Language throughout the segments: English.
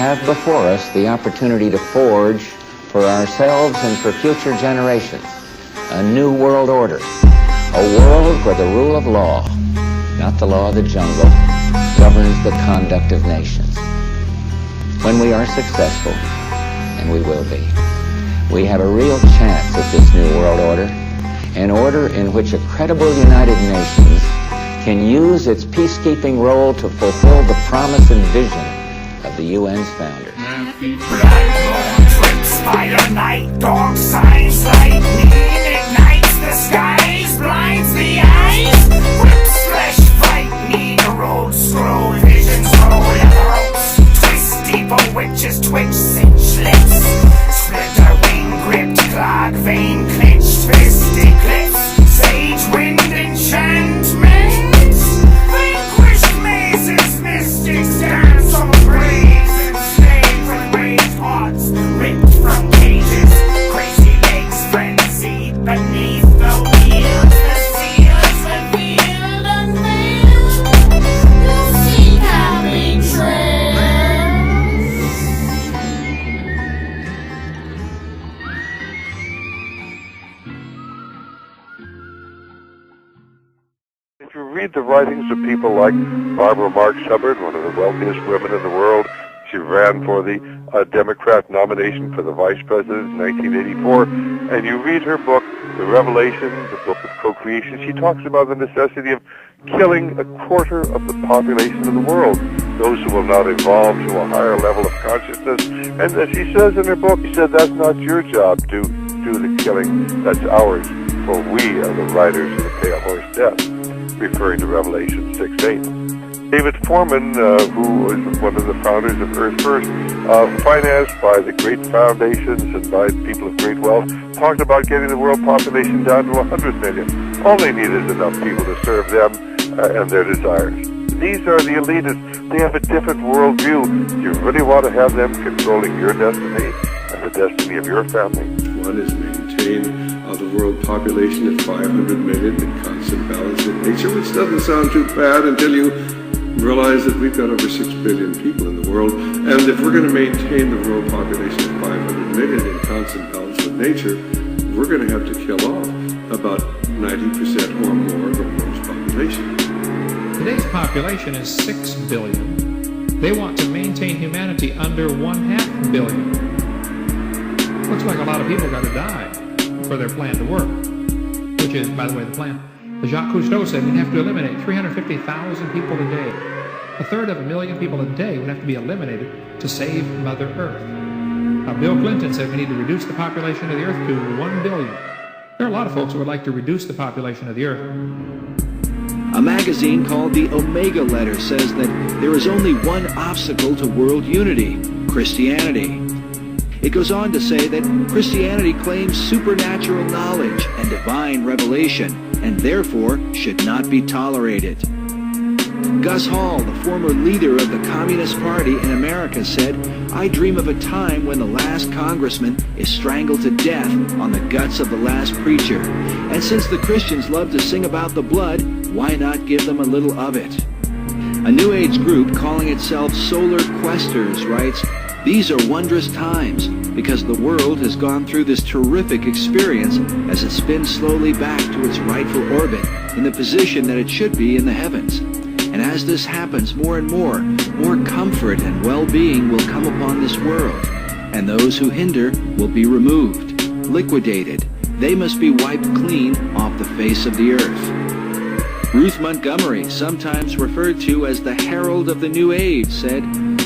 have before us the opportunity to forge for ourselves and for future generations a new world order, a world where the rule of law, not the law of the jungle, governs the conduct of nations. When we are successful, and we will be, we have a real chance at this new world order, an order in which a credible United Nations can use its peacekeeping role to fulfill the promise and vision of the UN's founder. Fire, night, dark signs, lightning ignites the skies, blinds the eyes, rips flesh, frightening, the roads scroll, visions roll, leather ropes, twist, deeper witches, twitch, cinch lips, splinter wing, gripped, clog, vein, clenched, fist, eclipse, sage, wind, enchantments, vanquished mazes, mystics, dance on graves, and slaves and raised hearts, ripped from cages, crazy legs frenzied beneath the wheels, the seals revealed unveiled, you'll see coming trails. If you read the writings of people like Barbara Marx Hubbard, one of the wealthiest women in the world, she ran for the Democrat nomination for the vice president in 1984, and you read her book, The Revelation, the book of co-creation, she talks about the necessity of killing a quarter of the population of the world, those who will not evolve to a higher level of consciousness. And as she says in her book, she said, that's not your job to do the killing, that's ours, for we are the riders of the pale horse death, referring to Revelation 6:8. David Foreman, who was one of the founders of Earth First, financed by the great foundations and by people of great wealth, talked about getting the world population down to 100 million. All they need is enough people to serve them and their desires. These are the elitists. They have a different worldview. Do you really want to have them controlling your destiny and the destiny of your family? One is maintain the world population at 500 million in constant balance with nature, which doesn't sound too bad until you realize that we've got over 6 billion people in the world, and if we're going to maintain the world population at 500 million in constant balance with nature, we're going to have to kill off about 90% or more of the world's population. Today's population is 6 billion. They want to maintain humanity under 1/2 billion. Looks like a lot of people got to die for their plan to work, which is, by the way, the plan. Jacques Cousteau said we'd have to eliminate 350,000 people a day. 1/3 of a million people a day would have to be eliminated to save Mother Earth. Bill Clinton said we need to reduce the population of the Earth to 1 billion. There are a lot of folks who would like to reduce the population of the Earth. A magazine called the Omega Letter says that there is only one obstacle to world unity: Christianity. It goes on to say that Christianity claims supernatural knowledge and divine revelation, and therefore should not be tolerated. Gus Hall, the former leader of the Communist Party in America, said, "I dream of a time when the last congressman is strangled to death on the guts of the last preacher. And since the Christians love to sing about the blood, why not give them a little of it?" A New Age group calling itself Solar Questers writes, "These are wondrous times because the world has gone through this terrific experience as it spins slowly back to its rightful orbit in the position that it should be in the heavens. And as this happens more and more comfort and well-being will come upon this world, and those who hinder will be removed, liquidated. They must be wiped clean off the face of the earth." Ruth Montgomery, sometimes referred to as the herald of the New Age, said,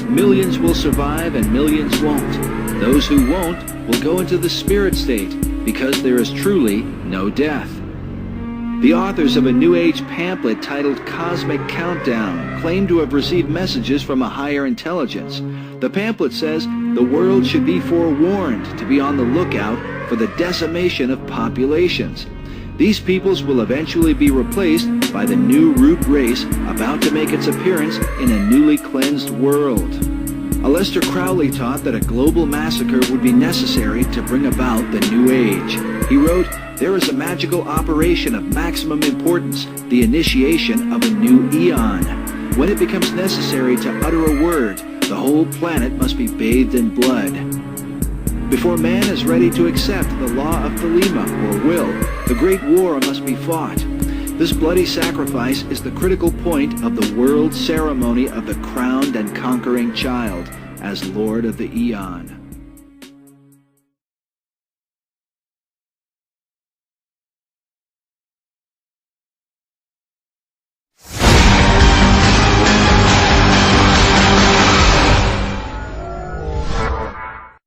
"Millions will survive and millions won't. Those who won't will go into the spirit state because there is truly no death." The authors of a New Age pamphlet titled Cosmic Countdown claim to have received messages from a higher intelligence. The pamphlet says the world should be forewarned to be on the lookout for the decimation of populations. These peoples will eventually be replaced by the new root race about to make its appearance in a newly cleansed world. Aleister Crowley taught that a global massacre would be necessary to bring about the New Age. He wrote, "There is a magical operation of maximum importance, the initiation of a new eon. When it becomes necessary to utter a word, The whole planet must be bathed in blood. Before man is ready to accept the law of Thelema, or will, the great war must be fought. This bloody sacrifice is the critical point of the world ceremony of the crowned and conquering child as Lord of the Eon.